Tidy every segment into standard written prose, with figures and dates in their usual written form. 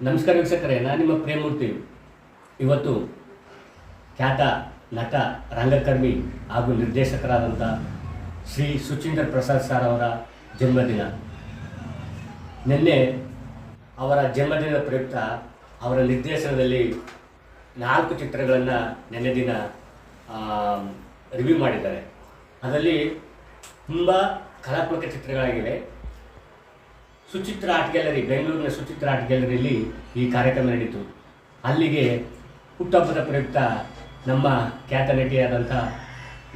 ನಮಸ್ಕಾರ ವೀಕ್ಷಕರೇ, ನಾನು ನಿಮ್ಮ ಪ್ರೇಮಮೂರ್ತಿ. ಇವತ್ತು ಖ್ಯಾತ ನಟ, ರಂಗಕರ್ಮಿ ಹಾಗೂ ನಿರ್ದೇಶಕರಾದಂಥ ಶ್ರೀ ಸುಚೀಂದ್ರ ಪ್ರಸಾದ್ ಸರ್ ಅವರ ಜನ್ಮದಿನ. ನಿನ್ನೆ ಅವರ ಜನ್ಮದಿನದ ಪ್ರಯುಕ್ತ ಅವರ ನಿರ್ದೇಶನದಲ್ಲಿ 4 ಚಿತ್ರಗಳನ್ನು ನಿನ್ನೆ ದಿನ ರಿವ್ಯೂ ಮಾಡಿದ್ದಾರೆ. ಅದರಲ್ಲಿ ತುಂಬ ಕಲಾತ್ಮಕ ಚಿತ್ರಗಳಾಗಿವೆ. ಸುಚಿತ್ರ ಆರ್ಟ್ ಗ್ಯಾಲರಿ, ಬೆಂಗಳೂರಿನ ಸುಚಿತ್ರ ಆರ್ಟ್ ಗ್ಯಾಲರಿಯಲ್ಲಿ ಈ ಕಾರ್ಯಕ್ರಮ ನಡೀತು. ಅಲ್ಲಿಗೆ ಹುಟ್ಟುಹಬ್ಬದ ಪ್ರಯುಕ್ತ ನಮ್ಮ ಖ್ಯಾತ ನಟಿಯಾದಂಥ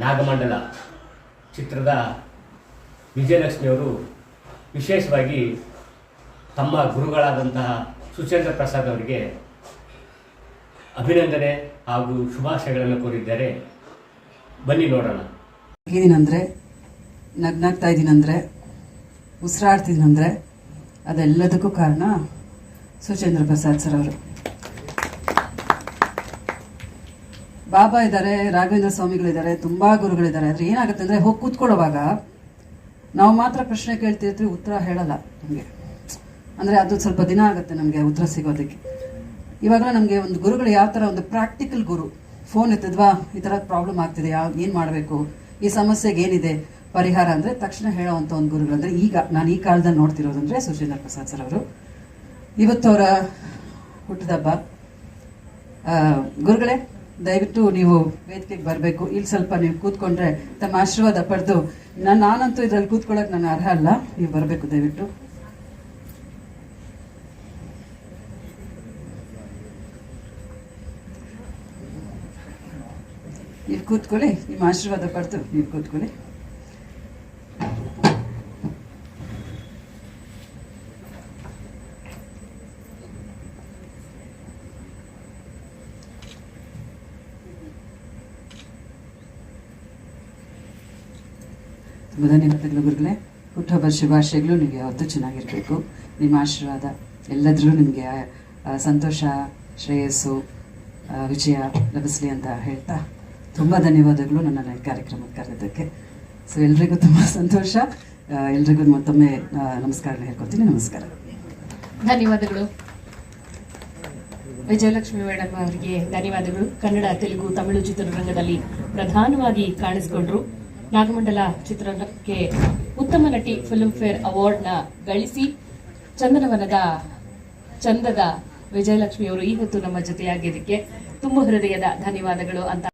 ನಾಗಮಂಡಲ ಚಿತ್ರದ ವಿಜಯಲಕ್ಷ್ಮಿಯವರು ವಿಶೇಷವಾಗಿ ತಮ್ಮ ಗುರುಗಳಾದಂತಹ ಸುಚೇಂದ್ರ ಪ್ರಸಾದ್ ಅವರಿಗೆ ಅಭಿನಂದನೆ ಹಾಗೂ ಶುಭಾಶಯಗಳನ್ನು ಕೋರಿದ್ದಾರೆ. ಬನ್ನಿ ನೋಡೋಣ. ಏನೇನಂದರೆ ನಗ್ನಾಗ್ತಾ ಇದ್ದೀನಂದರೆ, ಉಸಿರಾಡ್ತಿದ್ದೀನಂದರೆ ಅದೆಲ್ಲದಕ್ಕೂ ಕಾರಣ ಸುಚೇಂದ್ರ ಪ್ರಸಾದ್ ಸರ್ ಅವರು. ಬಾಬಾ ಇದ್ದಾರೆ, ರಾಘವೇಂದ್ರ ಸ್ವಾಮಿಗಳಿದ್ದಾರೆ, ತುಂಬ ಗುರುಗಳಿದ್ದಾರೆ. ಆದರೆ ಏನಾಗುತ್ತೆ ಅಂದರೆ ಹೋಗಿ ಕೂತ್ಕೊಳ್ಳೋವಾಗ ನಾವು ಮಾತ್ರ ಪ್ರಶ್ನೆ ಕೇಳ್ತಿರ್ತೀವಿ, ಉತ್ತರ ಹೇಳಲ್ಲ ನಮಗೆ. ಅಂದರೆ ಅದು ಸ್ವಲ್ಪ ದಿನ ಆಗುತ್ತೆ ನಮಗೆ ಉತ್ತರ ಸಿಗೋದಕ್ಕೆ. ಇವಾಗಲೂ ನಮಗೆ ಒಂದು ಗುರುಗಳು ಯಾವ ಥರ ಒಂದು ಪ್ರಾಕ್ಟಿಕಲ್ ಗುರು, ಫೋನ್ ಎತ್ತಿದ್ವಾ ಈ ಥರ ಪ್ರಾಬ್ಲಮ್ ಆಗ್ತಿದೆ, ಏನು ಮಾಡಬೇಕು, ಈ ಸಮಸ್ಯೆಗೆ ಏನಿದೆ ಪರಿಹಾರ ಅಂದರೆ ತಕ್ಷಣ ಹೇಳೋವಂಥ ಒಂದು ಗುರುಗಳು ಅಂದರೆ ಈಗ ನಾನು ಈ ಕಾಲದಲ್ಲಿ ನೋಡ್ತಿರೋದಂದರೆ ಸುಚೇಂದ್ರ ಪ್ರಸಾದ್ ಸರ್ ಅವರು. ಇವತ್ತು ಅವರ ಹುಟ್ಟಿದಬ್ಬ. ಗುರುಗಳೇ, ದಯವಿಟ್ಟು ನೀವು ವೇದಿಕೆಗೆ ಬರಬೇಕು. ಇಲ್ಲಿ ಸ್ವಲ್ಪ ನೀವು ಕೂತ್ಕೊಂಡ್ರೆ ತಮ್ಮ ಆಶೀರ್ವಾದ ಪಡೆದು, ನಾನಂತೂ ಇದರಲ್ಲಿ ಕೂತ್ಕೊಳ್ಳೋಕೆ ನಾನು ಅರ್ಹ ಅಲ್ಲ, ನೀವು ಬರಬೇಕು ದಯವಿಟ್ಟು. ನೀವು ಕೂತ್ಕೊಳ್ಳಿ, ನಿಮ್ಮ ಆಶೀರ್ವಾದ ಪಡೆದು ನೀವು ಕೂತ್ಕೊಳ್ಳಿ. ತುಂಬ ಧನ್ಯವಾದಗಳು ಗುರುಗಳೇ. ಹುಟ್ಟುಹಬ್ಬದ ಶುಭಾಶಯಗಳು. ನೀವು ಯಾವತ್ತೂ ಚೆನ್ನಾಗಿರಬೇಕು. ನಿಮ್ಮ ಆಶೀರ್ವಾದ ಎಲ್ಲದರೂ ನಿಮಗೆ ಸಂತೋಷ, ಶ್ರೇಯಸ್ಸು, ವಿಜಯ ಲಭಿಸಲಿ ಅಂತ ಹೇಳ್ತಾ ತುಂಬ ಧನ್ಯವಾದಗಳು ನನ್ನನ್ನು ಈ ಕಾರ್ಯಕ್ರಮಕ್ಕೆ ಕರೆದಕ್ಕೆ. ಸೊ ಎಲ್ರಿಗೂ ತುಂಬ ಸಂತೋಷ. ಎಲ್ರಿಗೂ ಮತ್ತೊಮ್ಮೆ ನಮಸ್ಕಾರನ ಹೇಳ್ಕೊತೀನಿ. ನಮಸ್ಕಾರ, ಧನ್ಯವಾದಗಳು. ವಿಜಯಲಕ್ಷ್ಮಿ ಮೇಡಮ್ ಅವರಿಗೆ ಧನ್ಯವಾದಗಳು. ಕನ್ನಡ, ತೆಲುಗು, ತಮಿಳು ಚಿತ್ರರಂಗದಲ್ಲಿ ಪ್ರಧಾನವಾಗಿ ಕಾಣಿಸಿಕೊಂಡ್ರು. ನಾಗಮಂಡಲ ಚಿತ್ರಕ್ಕೆ ಉತ್ತಮ ನಟಿ ಫಿಲ್ಮ್ ಫೇರ್ ಅವಾರ್ಡ್ನ ಗಳಿಸಿ ಚಂದನವನದ ಚಂದದ ವಿಜಯಲಕ್ಷ್ಮಿ ಅವರು ಈ ಹೊತ್ತು ನಮ್ಮ ಜೊತೆಯಾಗಿದ್ದಕ್ಕೆ ತುಂಬ ಹೃದಯದ ಧನ್ಯವಾದಗಳು ಅಂತ